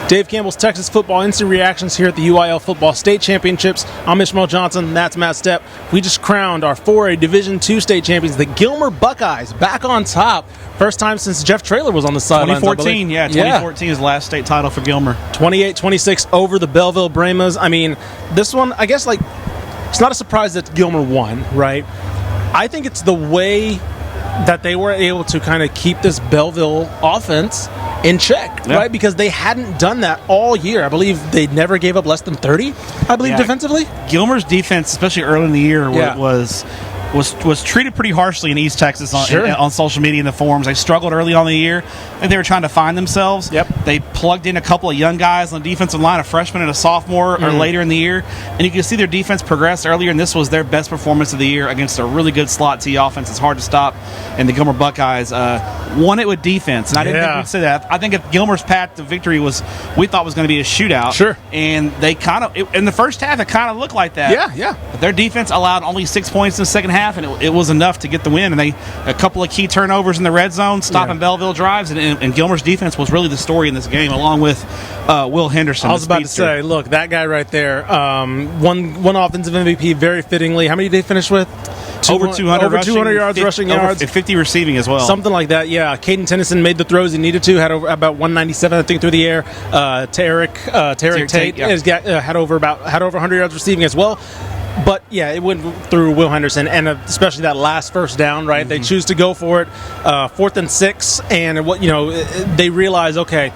Dave Campbell's Texas Football Instant Reactions here at the UIL Football State Championships. I'm Ishmael Johnson. That's Matt Stepp. We just crowned our 4A Division II state champions, the Gilmer Buckeyes, back on top. First time since Jeff Traylor was on the sidelines. 2014, 2014 is the last state title for Gilmer. 28-26 over the Bellville Brahmas. I mean, this one, I guess, it's not a surprise that Gilmer won, right? I think it's the way that they were able to kind of keep this Bellville offense in check, right? Because they hadn't done that all year. I believe they never gave up less than 30, defensively. Gilmer's defense, especially early in the year, was treated pretty harshly in East Texas on social media and the forums. They struggled early on in the year, and they were trying to find themselves. They plugged in a couple of young guys on the defensive line, a freshman and a sophomore, or later in the year, and you can see their defense progress earlier, and this was their best performance of the year against a really good slot T offense. It's hard to stop, and the Gilmer Buckeyes won it with defense, and I didn't think we'd say that. I think if Gilmer's path to victory we thought was going to be a shootout, and they in the first half, it kind of looked like that. But their defense allowed only 6 points in the second half, and it was enough to get the win. And a couple of key turnovers in the red zone, stopping Bellville drives, and Gilmer's defense was really the story in this game, along with Will Henderson. I was about to say, look, that guy right there, one offensive MVP, very fittingly. How many did they finish with? Over 200 rushing, 200 yards, rushing yards. 50 receiving as well. Something like that, yeah. Caden Tennyson made the throws he needed to, had about 197, I think, through the air. Tarek Tate had over 100 yards receiving as well. But, it went through Will Henderson, and especially that last first down, right? They choose to go for it, 4th and 6, and they realize, okay,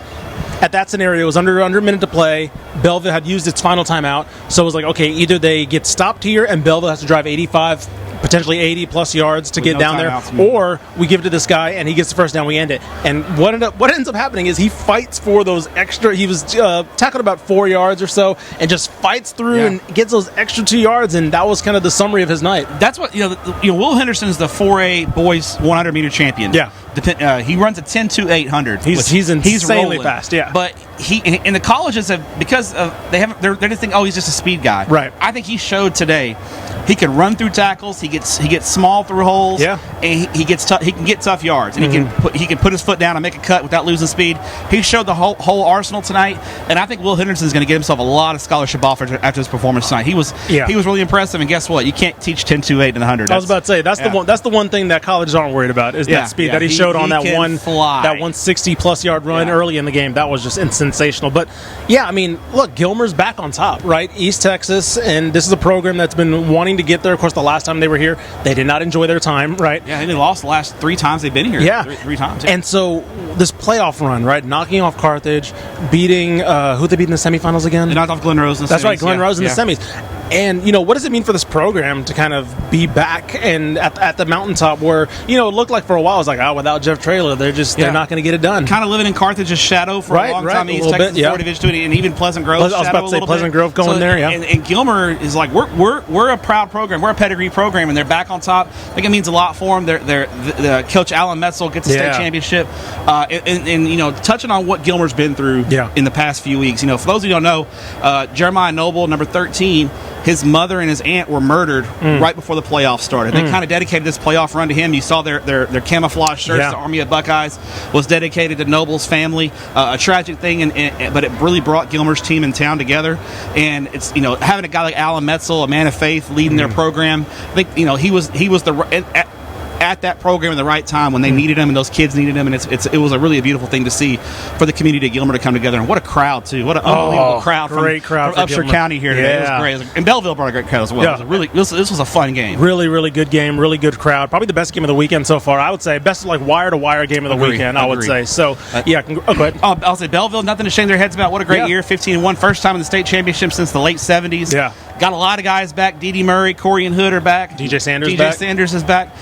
at that scenario, it was under a minute to play. Belleville had used its final timeout, so it was like, okay, either they get stopped here and Belleville has to drive 85, potentially 80-plus yards to get down there, or we give it to this guy and he gets the first down, we end it. And what ends up happening is he fights for those extra. He was tackled about 4 yards or so and just fights through and gets those extra 2 yards, and that was kind of the summary of his night. That's what, Will Henderson is the 4A boys 100-meter champion. He runs a 10.2 He's insanely fast, But in the colleges they're just thinking, he's just a speed guy. Right. I think he showed today he can run through tackles. He gets small through holes. And he can get tough yards, and he can put his foot down and make a cut without losing speed. He showed the whole arsenal tonight, and I think Will Henderson is going to get himself a lot of scholarship offers after his performance tonight. He was really impressive, and guess what? You can't teach 10.28 in the 100. I was about to say that's the one thing that colleges aren't worried about is that speed that he showed on that 160-plus yard run early in the game. That was just sensational. But look, Gilmer's back on top, right? East Texas, and this is a program that's been wanting to get there. Of course, the last time they were here, they did not enjoy their time, right? Yeah, they lost the last 3 times they've been here. Three times. And so this playoff run, right? Knocking off Carthage, beating who they beat in the semifinals again? They knocked off Glen Rose in the semis. That's right, Glen Rose in the semis. And, what does it mean for this program to kind of be back and at the mountaintop where, it looked like for a while, it was like, without Jeff Traylor, they're not going to get it done. Kind of living in Carthage's shadow for a long time. East Texas, Division II, and even Pleasant Grove. I was about to say Pleasant Grove going there, And Gilmer is like, we're a proud program. We're a pedigree program, and they're back on top. I think it means a lot for them. The Coach Alan Metzel gets a state championship. And touching on what Gilmer's been through in the past few weeks, for those of you who don't know, Jeremiah Noble, number 13, his mother and his aunt were murdered right before the playoffs started. They kind of dedicated this playoff run to him. You saw their camouflage shirts. The Army of Buckeyes was dedicated to Noble's family. A tragic thing, but it really brought Gilmer's team in town together. And it's having a guy like Alan Metzel, a man of faith, leading their program. I think he was at that program at the right time when they needed him and those kids needed him, and it was a beautiful thing to see for the community of Gilmer to come together. And what a crowd too! What an unbelievable crowd! Great crowd from Upshur County here today. It was great. And Belleville brought a great crowd as well. This was a fun game. Really, really good game. Really good crowd. Probably the best game of the weekend so far. I would say best wire to wire game of the weekend. I would say. So go ahead. I'll say Belleville, nothing to shame their heads about. What a great year! 15-1, first time in the state championship since the late 70s. Got a lot of guys back. Dee Murray, Corey and Hood are back. DJ Sanders is back.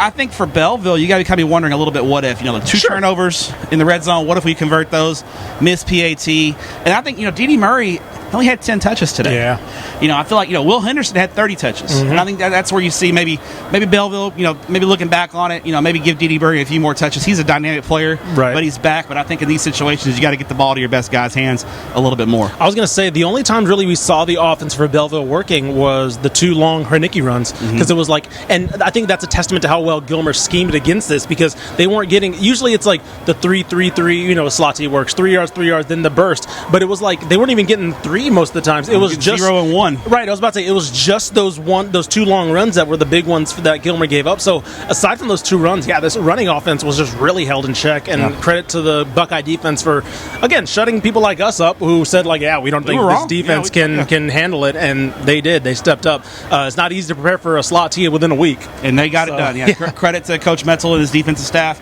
I think for Belleville, you got to be wondering a little bit what if. The 2 turnovers in the red zone. What if we convert those? Miss PAT. And I think, Dee Murray, He only had 10 touches today. Yeah. You know, I feel like, you know, Will Henderson had 30 touches. And I think that's where you see maybe Bellville, you know, maybe looking back on it, you know, maybe give D.D. Berry a few more touches. He's a dynamic player, but he's back. But I think in these situations, you got to get the ball to your best guy's hands a little bit more. I was going to say, the only time really we saw the offense for Bellville working was the 2 long Hernicki runs, because it was like, and I think that's a testament to how well Gilmer schemed against this, because they weren't getting, usually it's like the 3-3-3, you know, slot T works, 3 yards, then the burst, but it was like they weren't even getting 3 most of the times. It was just 0 and 1. Right, I was about to say, it was just those 2 long runs that were the big ones that Gilmer gave up. So aside from those 2 runs, this running offense was just really held in check, and credit to the Buckeye defense for, again, shutting people like us up who said, like, we don't think this defense can handle it, and they did. They stepped up. It's not easy to prepare for a slot T within a week. And they got it done. Credit to Coach Metzel and his defensive staff.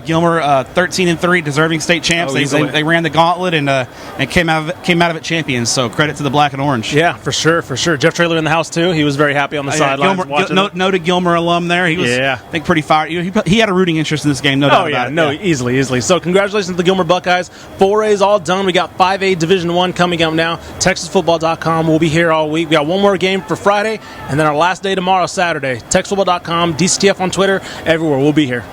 Gilmer, 13-3, deserving state champs. They ran the gauntlet and came out of it champions. So credit to the black and orange. Yeah, for sure. Jeff Traylor in the house too. He was very happy on the sidelines watching. Noted Gilmer alum there. He was, I think, pretty fired. He had a rooting interest in this game. No doubt about it. Easily. So congratulations to the Gilmer Buckeyes. 4A's all done. We got 5A Division I coming up now. TexasFootball.com. We'll be here all week. We got one more game for Friday, and then our last day tomorrow, Saturday. TexasFootball.com, DCTF on Twitter, everywhere. We'll be here.